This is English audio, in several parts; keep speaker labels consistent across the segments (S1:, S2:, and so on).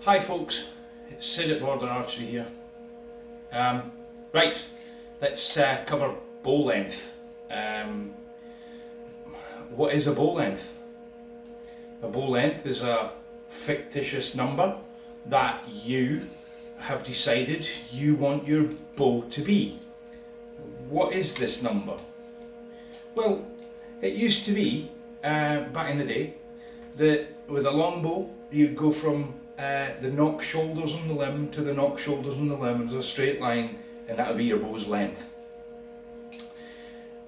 S1: Hi folks, it's Sid at Border Archery here. Right, let's cover bow length. What is a bow length? A bow length is a fictitious number that you have decided you want your bow to be. What is this number? Well, it used to be, back in the day, that with a longbow you'd go from the knock shoulders on the limb to the knock shoulders on the limb, and there's a straight line, and that would be your bow's length.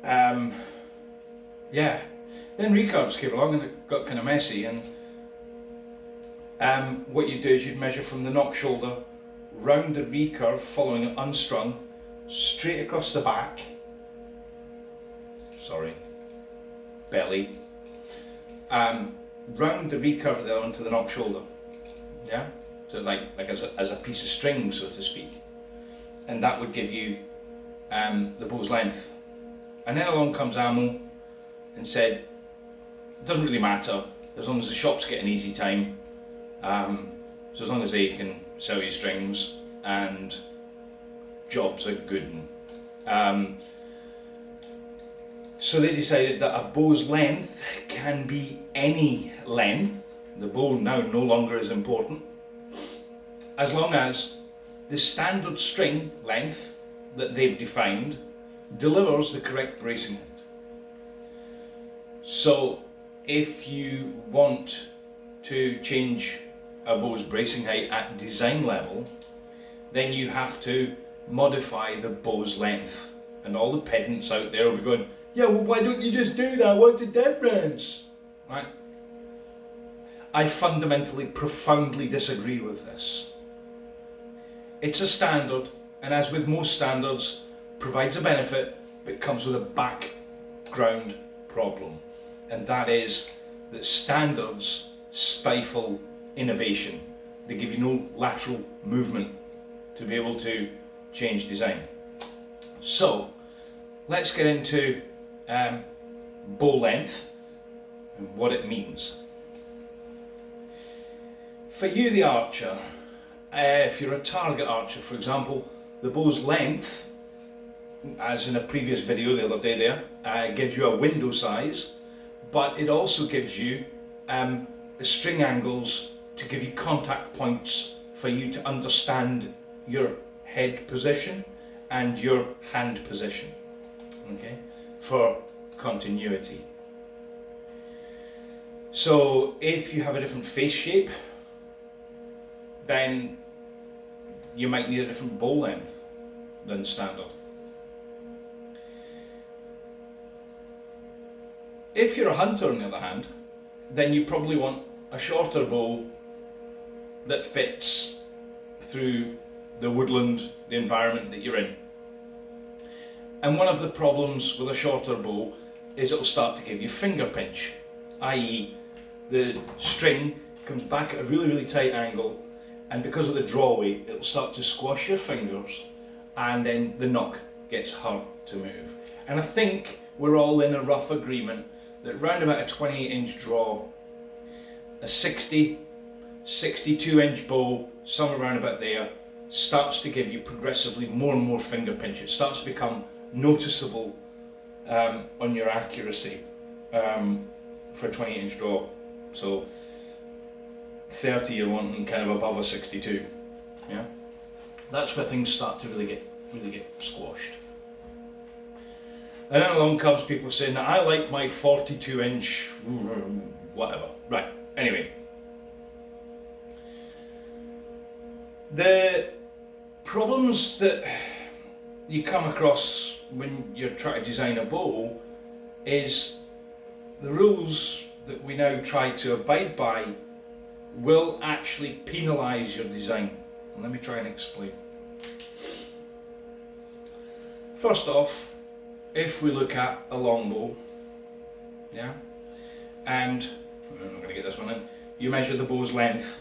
S1: Yeah. Then recurves came along and it got kind of messy, and what you'd do is you'd measure from the knock shoulder round the recurve, following it unstrung, straight across the back, belly, round the recurve there onto the knock shoulder. Yeah, so like as a piece of string, so to speak, and that would give you the bow's length. And then along comes Ammo and said, it doesn't really matter as long as the shops get an easy time, so as long as they can sell you strings and jobs are good. So they decided that a bow's length can be any length. The bow now no longer is important, as long as the standard string length that they've defined delivers the correct bracing height. So if you want to change a bow's bracing height at design level, then you have to modify the bow's length. And all the pedants out there will be going, yeah, well, why don't you just do that? What's the difference? Right? I fundamentally, profoundly disagree with this. It's a standard, and as with most standards, provides a benefit, but comes with a background problem. And that is that standards stifle innovation. They give you no lateral movement to be able to change design. So, let's get into bow length and what it means. For you, the archer, if you're a target archer, for example, the bow's length, as in a previous video the other day there, gives you a window size, but it also gives you the string angles to give you contact points for you to understand your head position and your hand position, okay, for continuity. So if you have a different face shape, then you might need a different bow length than standard. If you're a hunter, on the other hand, then you probably want a shorter bow that fits through the woodland, the environment that you're in. And one of the problems with a shorter bow is it'll start to give you finger pinch, i.e. the string comes back at a really, really tight angle, and because of the draw weight, it'll start to squash your fingers, and then the knock gets hard to move. And I think we're all in a rough agreement that round about a 28-inch draw, a 60, 62-inch bow, somewhere around about there, starts to give you progressively more and more finger pinch. It starts to become noticeable on your accuracy for a 28-inch draw. So 30 you're wanting kind of above a 62. Yeah, that's where things start to really get squashed. And then along comes people saying that I like my 42-inch whatever. Right, anyway, the problems that you come across when you're trying to design a bow is the rules that we now try to abide by will actually penalise your design. And let me try and explain. First off, if we look at a longbow, yeah, and I'm not going to get this one in, you measure the bow's length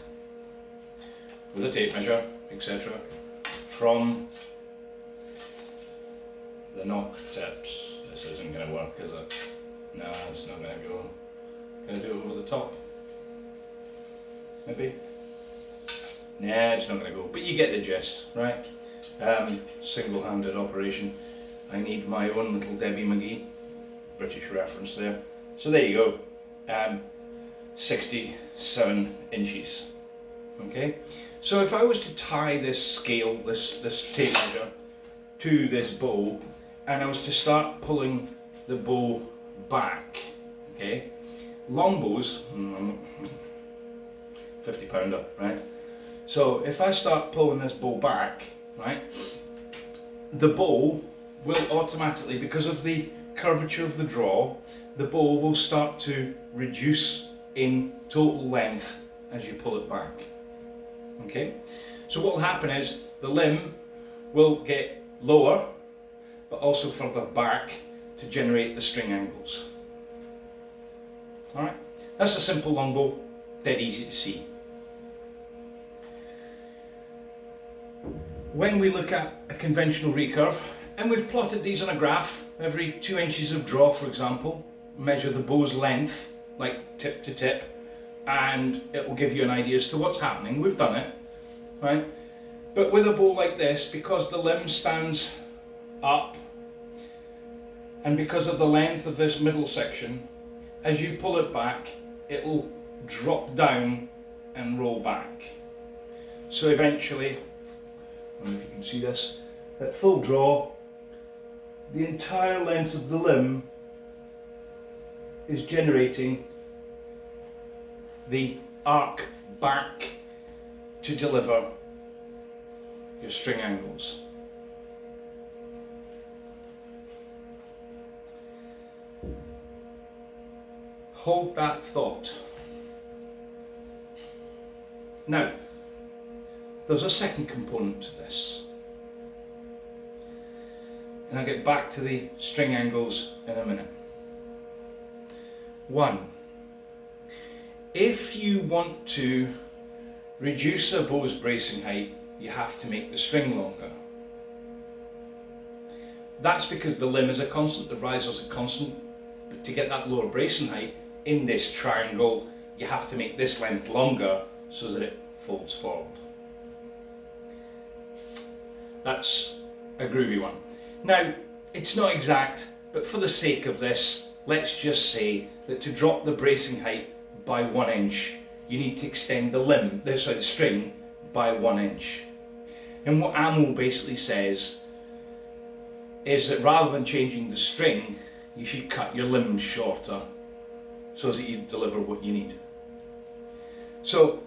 S1: with a tape measure, etc., from the knock tips. This isn't going to work, is it? No, it's not going to go. Can I do it over the top? Maybe? Nah, it's not going to go, but you get the gist, right? Single-handed operation. I need my own little Debbie McGee, British reference there. So there you go, 67 inches. Okay, so if I was to tie this scale, this tape measure, to this bow, and I was to start pulling the bow back, okay, long bows, 50-pounder, right? So if I start pulling this bow back, right, the bow will automatically, because of the curvature of the draw, the bow will start to reduce in total length as you pull it back. Okay, so what will happen is the limb will get lower, but also further back to generate the string angles. Alright, that's a simple longbow, dead easy to see. When we look at a conventional recurve, and we've plotted these on a graph, every 2 inches of draw, for example, measure the bow's length, like tip to tip, and it will give you an idea as to what's happening. We've done it, right? But with a bow like this, because the limb stands up, and because of the length of this middle section, as you pull it back, it will drop down and roll back. So eventually, I don't know if you can see this, at full draw, the entire length of the limb is generating the arc back to deliver your string angles. Hold that thought. Now, there's a second component to this, and I'll get back to the string angles in a minute. One, if you want to reduce a bow's bracing height, you have to make the string longer. That's because the limb is a constant, the rise is a constant, but to get that lower bracing height in this triangle, you have to make this length longer so that it folds forward. That's a groovy one. Now, it's not exact, but for the sake of this, let's just say that to drop the bracing height by 1 inch, you need to extend the string by 1 inch. And what AMO basically says is that rather than changing the string, you should cut your limbs shorter so that you deliver what you need. So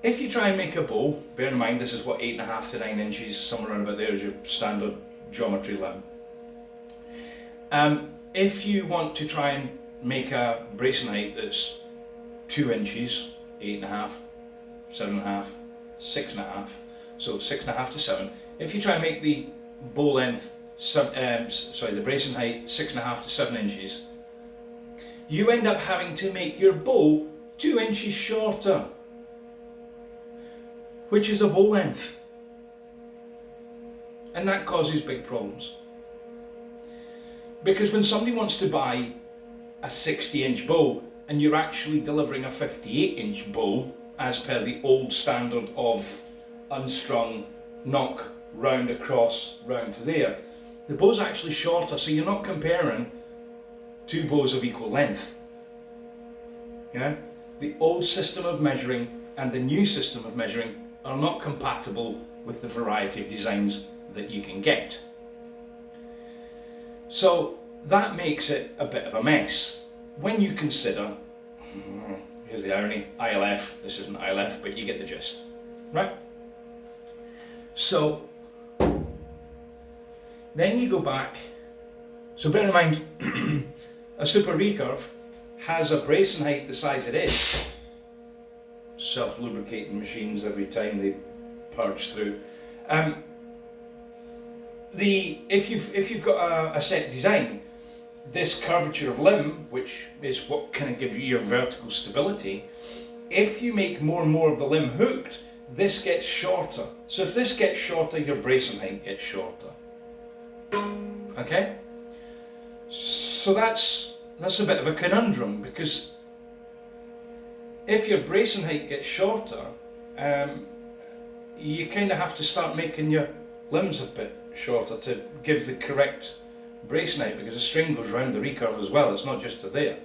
S1: if you try and make a bow, bear in mind this is what, 8.5 to 9 inches, somewhere around about there is your standard geometry limb. If you want to try and make a bracing height that's 2 inches, 8.5, 7.5, 6.5, so 6.5 to 7. If you try and make the bow length, the bracing height 6.5 to 7 inches, you end up having to make your bow 2 inches shorter, which is a bow length, and that causes big problems. Because when somebody wants to buy a 60-inch bow and you're actually delivering a 58-inch bow as per the old standard of unstrung knock round across round to there, the bow's actually shorter, so you're not comparing two bows of equal length. Yeah? The old system of measuring and the new system of measuring are not compatible with the variety of designs that you can get. So that makes it a bit of a mess. When you consider, here's the irony, ILF, this isn't ILF, but you get the gist, right? So then you go back, so bear in mind, a super recurve has a bracing height the size it is. Self-lubricating machines every time they purge through. If you've got a set design, this curvature of limb, which is what kind of gives you your vertical stability, if you make more and more of the limb hooked, this gets shorter. So if this gets shorter, your bracing height gets shorter. Okay? So that's a bit of a conundrum, because if your bracing height gets shorter, you kind of have to start making your limbs a bit shorter to give the correct bracing height, because the string goes around the recurve as well, it's not just to there.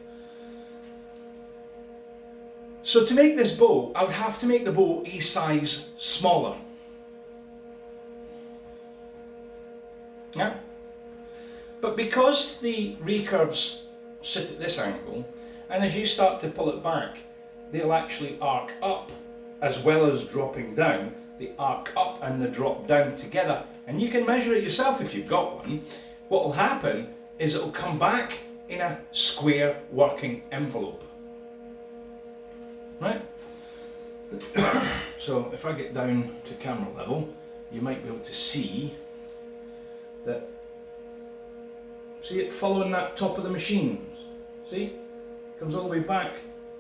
S1: So to make this bow, I would have to make the bow a size smaller. Yeah? But because the recurves sit at this angle, and as you start to pull it back, they'll actually arc up as well as dropping down. They arc up and they drop down together, and you can measure it yourself if you've got one. What will happen is it will come back in a square working envelope. Right? So if I get down to camera level, you might be able to see that. See it following that top of the machine? See? It comes all the way back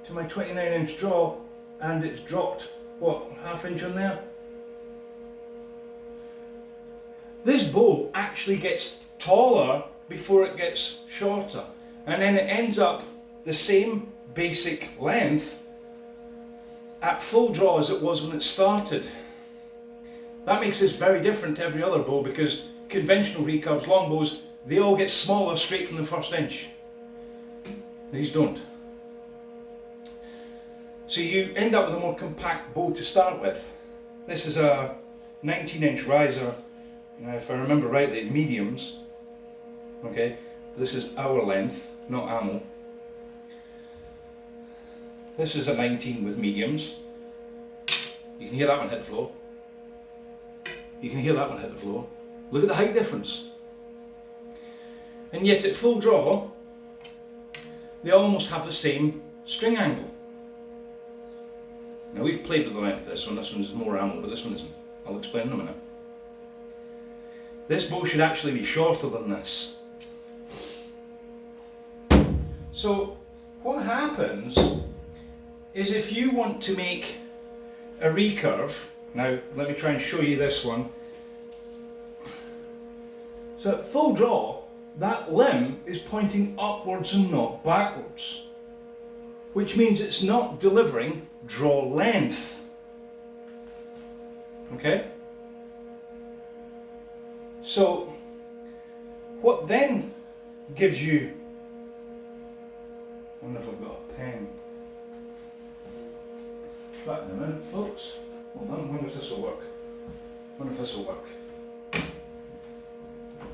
S1: to my 29-inch draw, and it's dropped, what, ½ inch on there? This bow actually gets taller before it gets shorter, and then it ends up the same basic length at full draw as it was when it started. That makes this very different to every other bow, because conventional recurves, longbows, they all get smaller straight from the first inch. These don't. So you end up with a more compact bow to start with. This is a 19-inch riser, if I remember rightly, mediums. Okay, this is our length, not ammo. This is a 19 with mediums. You can hear that one hit the floor. You can hear that one hit the floor. Look at the height difference. And yet at full draw, they almost have the same string angle. Now we've played with the length of this one's more ammo, but this one isn't. I'll explain in a minute. This bow should actually be shorter than this. So what happens is, if you want to make a recurve, now let me try and show you this one. So at full draw, that limb is pointing upwards and not backwards, which means it's not delivering draw length. Okay? So what then gives you, I wonder if I've got a pen. Back in a minute, folks. Hold on, I wonder if this will work.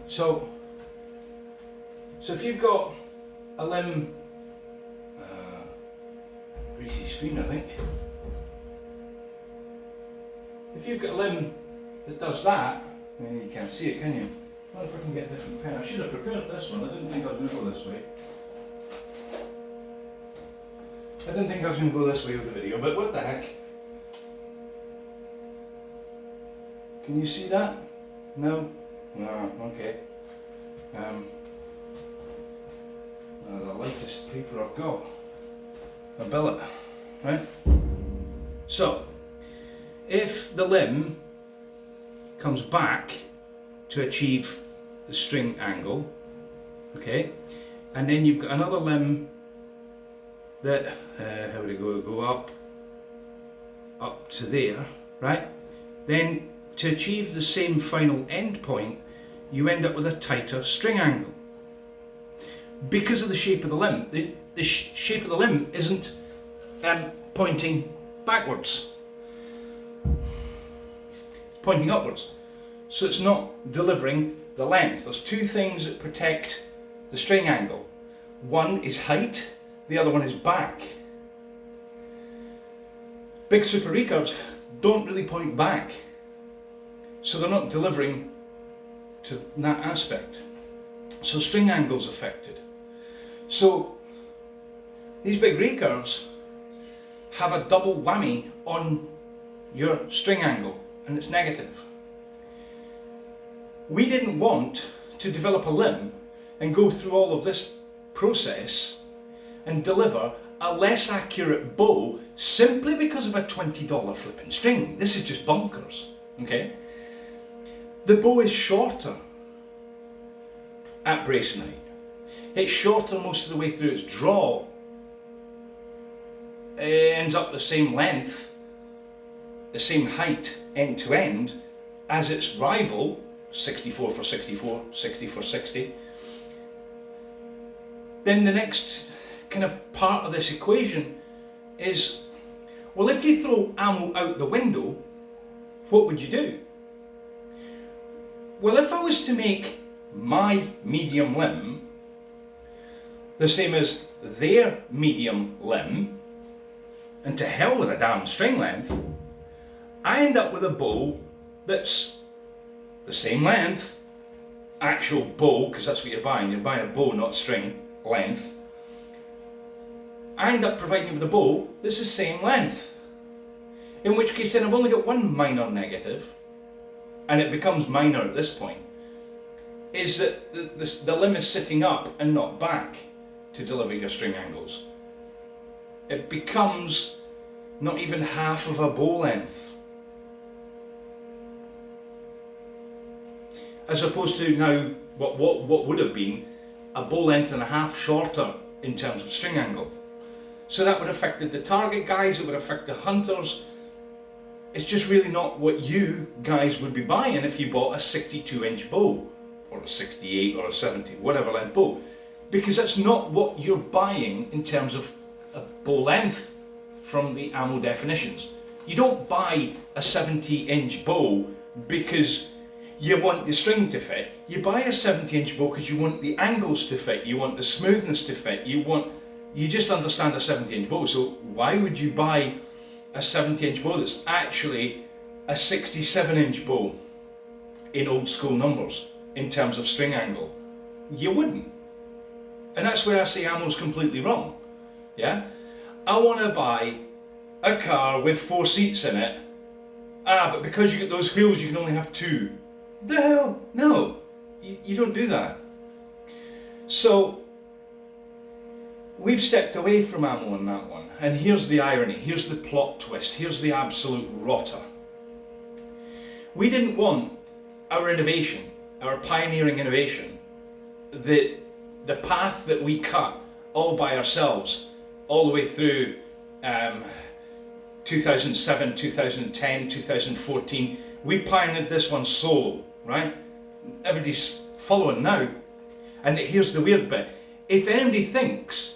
S1: So if you've got a limb, greasy screen I think. If you've got a limb that does that, you can't see it, can you? I wonder if I can get a different pen. I should have prepared this one, I didn't think I was going to go this way. I didn't think I was going to go this way with the video, but what the heck. Can you see that? No? No, okay. The lightest paper I've got. A billet, right? So, if the limb comes back to achieve the string angle, okay, and then you've got another limb that, how would it go? Go up to there, right? Then to achieve the same final end point, you end up with a tighter string angle. Because of the shape of the limb, the shape of the limb isn't pointing backwards. It's pointing upwards. So it's not delivering the length. There's two things that protect the string angle. One is height, the other one is back. Big super recurves don't really point back, so they're not delivering to that aspect. So string angle's affected. So these big recurves have a double whammy on your string angle, and it's negative. We didn't want to develop a limb and go through all of this process and deliver a less accurate bow simply because of a $20 flipping string. This is just bonkers, okay? The bow is shorter at bracing height. It's shorter most of the way through its draw. It ends up the same length the same height end to end as its rival, 64 for 64, 60 for 60, then the next kind of part of this equation is, well, if you throw ammo out the window, what would you do? Well, if I was to make my medium limb the same as their medium limb, and to hell with a damn string length, I end up with a bow that's the same length, actual bow, because that's what you're buying a bow, not string length. I end up providing you with a bow that's the same length. In which case then I've only got one minor negative, and it becomes minor at this point, is that the limb is sitting up and not back to deliver your string angles. It becomes not even half of a bow length. As opposed to now what would have been a bow length and a half shorter in terms of string angle. So that would have affected the target guys, it would affect the hunters. It's just really not what you guys would be buying if you bought a 62-inch bow, or a 68 or a 70, whatever length bow. Because that's not what you're buying in terms of a bow length from the ammo definitions. You don't buy a 70-inch bow because you want the string to fit. You buy a 70-inch bow because you want the angles to fit, you want the smoothness to fit, you just understand a 70-inch bow. So why would you buy a 70-inch bow that's actually a 67-inch bow in old school numbers in terms of string angle? You wouldn't. And that's where I say ammo's completely wrong. Yeah? I want to buy a car with 4 seats in it. But because you get those wheels you can only have 2. The hell? No. You don't do that. So we've stepped away from ammo on that one. And here's the irony, here's the plot twist, here's the absolute rotter. We didn't want our innovation, our pioneering innovation, the path that we cut all by ourselves, all the way through 2007, 2010, 2014, we pioneered this one solo, right? Everybody's following now. And here's the weird bit. If anybody thinks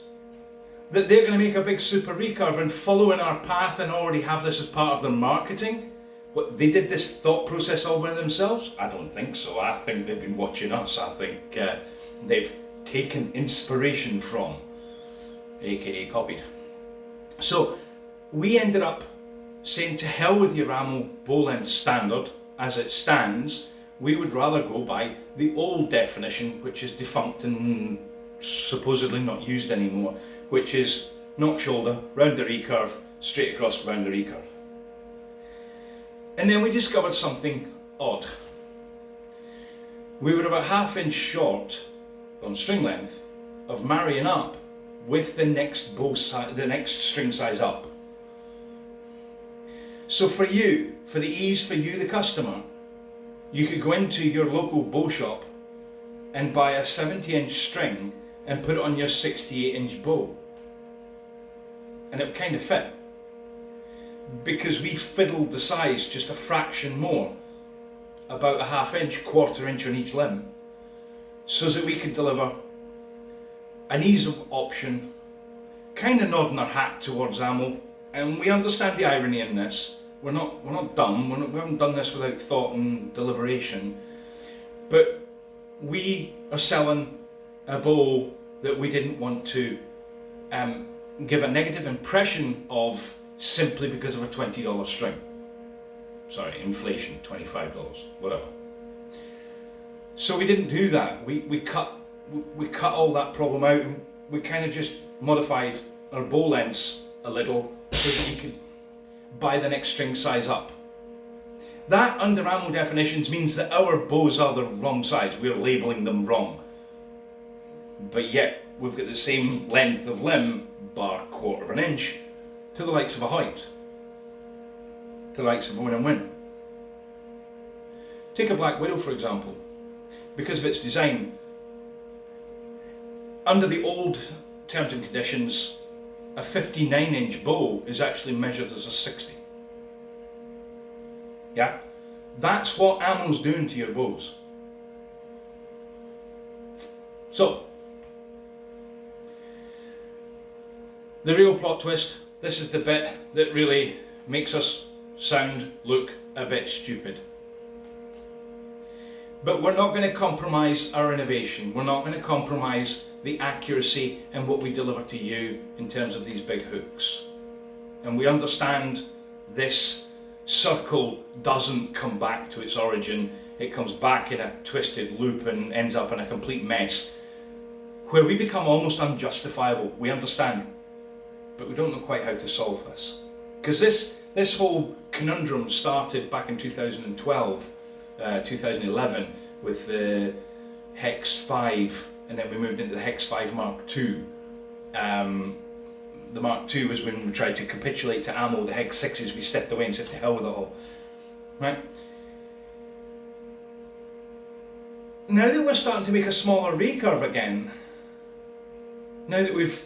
S1: that they're going to make a big super recurve and follow in our path and already have this as part of their marketing, what, they did this thought process all by themselves? I don't think so. I think they've been watching us. I think they've taken inspiration from, aka copied. So we ended up saying, to hell with your ammo bow length standard as it stands. We would rather go by the old definition, which is defunct and supposedly not used anymore, which is knock shoulder, round the recurve, straight across round the recurve. And then we discovered something odd. We were about ½ inch short on string length of marrying up with the next bow size, the next string size up. So for you, for the ease for you, the customer, you could go into your local bow shop and buy a 70-inch string and put it on your 68-inch bow. And it would kind of fit. Because we fiddled the size just a fraction more, about a ½ inch, quarter inch on each limb, so that we could deliver an ease of option, kind of nodding our hat towards ammo. And we understand the irony in this. We're not dumb. We haven't done this without thought and deliberation. But we are selling a bow that we didn't want to give a negative impression of simply because of a $20 string. Sorry, inflation, $25, whatever. So we didn't do that. We cut all that problem out, and we kind of just modified our bow lengths a little so that you could buy the next string size up. That, under ammo definitions, means that our bows are the wrong size. We're labeling them wrong. But yet, we've got the same length of limb, bar ½ inch, to the likes of a Hoyt, to the likes of a Win-and-Win. Take a Black Widow, for example. Because of its design, under the old terms and conditions, a 59-inch bow is actually measured as a 60. Yeah, that's what ammo's doing to your bows. So, the real plot twist, this is the bit that really makes us sound, look a bit stupid. But we're not going to compromise our innovation. We're not going to compromise the accuracy and what we deliver to you in terms of these big hooks. And we understand this circle doesn't come back to its origin. It comes back in a twisted loop and ends up in a complete mess where we become almost unjustifiable. We understand, but we don't know quite how to solve this. Because this whole conundrum started back in 2012, 2011 with the Hex 5, and then we moved into the Hex 5 Mark II. The Mark II was when we tried to capitulate to ammo. The Hex 6s we stepped away and said to hell with it all. Right? Now that we're starting to make a smaller recurve again, now that we've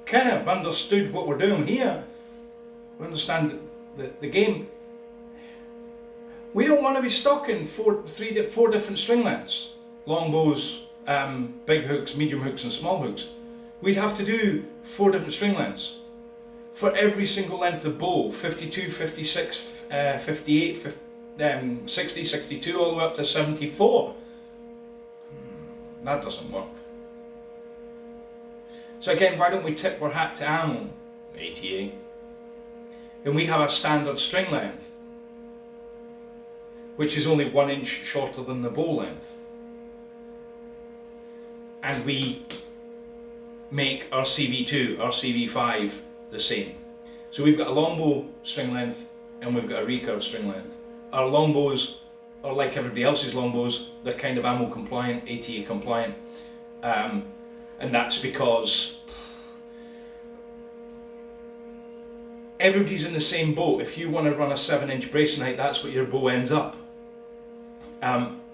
S1: kind of understood what we're doing here, we understand the game. We don't want to be stuck in four different string lengths: long bows, big hooks, medium hooks, and small hooks. We'd have to do 4 different string lengths for every single length of bow: 52, 56, 58, 60, 62, all the way up to 74. That doesn't work. So again, why don't we tip our hat to ammo, ATA, and we have a standard string length, which is only 1 inch shorter than the bow length. And we make our CV2, our CV5 the same. So we've got a longbow string length and we've got a recurve string length. Our longbows are like everybody else's longbows, they're kind of ammo compliant, ATA compliant. And that's because everybody's in the same boat. If you want to run a 7-inch bracing height, that's what your bow ends up.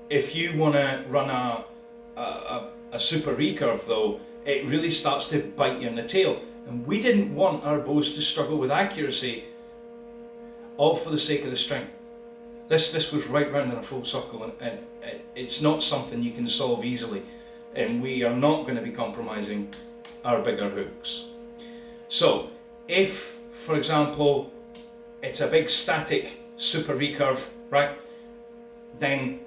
S1: If you want to run a super recurve though, it really starts to bite you in the tail. And we didn't want our bows to struggle with accuracy, all for the sake of the string. This goes right round in a full circle, and it's not something you can solve easily. And we are not going to be compromising our bigger hooks. So if, for example, it's a big static super recurve, right, then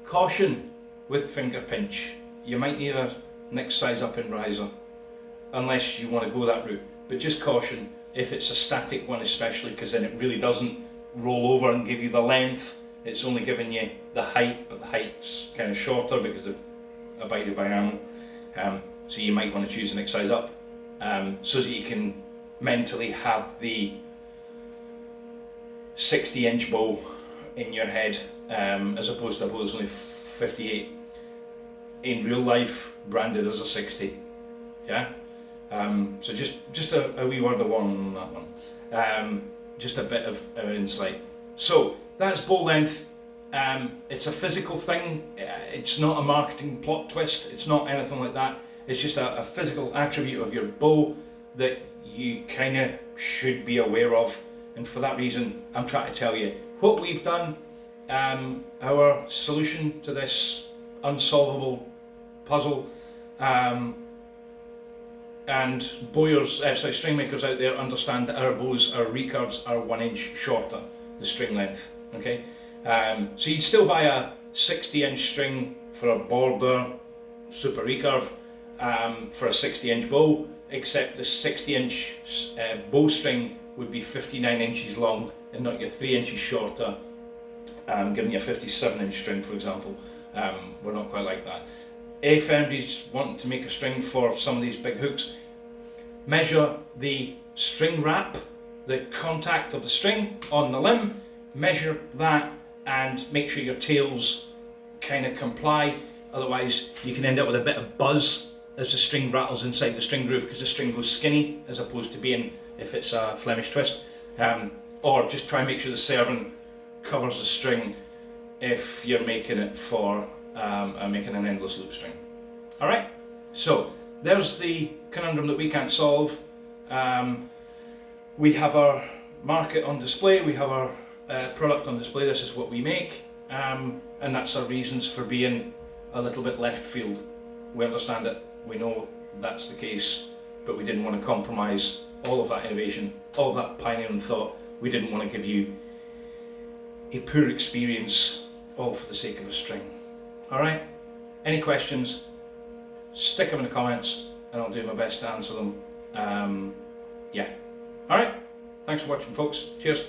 S1: caution with finger pinch. You might need a next size up in riser, unless you want to go that route. But just caution if it's a static one, especially, because then it really doesn't roll over and give you the length. It's only giving you the height, but the height's kind of shorter because of abided by ammo. So you might want to choose the next size up, so that you can mentally have the 60-inch bow in your head, as opposed to a bow that's only 58 in real life, branded as a 60. Yeah. So just a wee word of warning on that one. Just a bit of insight. So that's bow length. It's a physical thing. It's not a marketing plot twist. It's not anything like that. It's just a physical attribute of your bow that you kind of should be aware of. And for that reason, I'm trying to tell you what we've done. Our solution to this unsolvable puzzle. And bowyers, string makers out there understand that our bows, our recurves, are 1 inch shorter, the string length. Okay, so you'd still buy a 60-inch string for a border super recurve, for a 60-inch bow, except the 60-inch bowstring would be 59 inches long and not your 3 inches shorter, giving you a 57-inch string, for example. We're not quite like that. If anybody's wanting to make a string for some of these big hooks, measure the string wrap, the contact of the string on the limb, measure that and make sure your tails kind of comply. Otherwise you can end up with a bit of buzz as the string rattles inside the string groove, because the string goes skinny as opposed to being, if it's a Flemish twist. Or just try and make sure the servant covers the string if you're making it for making an endless loop string. Alright, so there's the conundrum that we can't solve. We have our market on display, we have our product on display. This is what we make, and that's our reasons for being a little bit left field. We understand it, we know that's the case, but we didn't want to compromise all of that innovation, all of that pioneering thought. We didn't want to give you a poor experience all for the sake of a string. Alright, any questions, stick them in the comments and I'll do my best to answer them. Yeah. Alright, thanks for watching folks, cheers.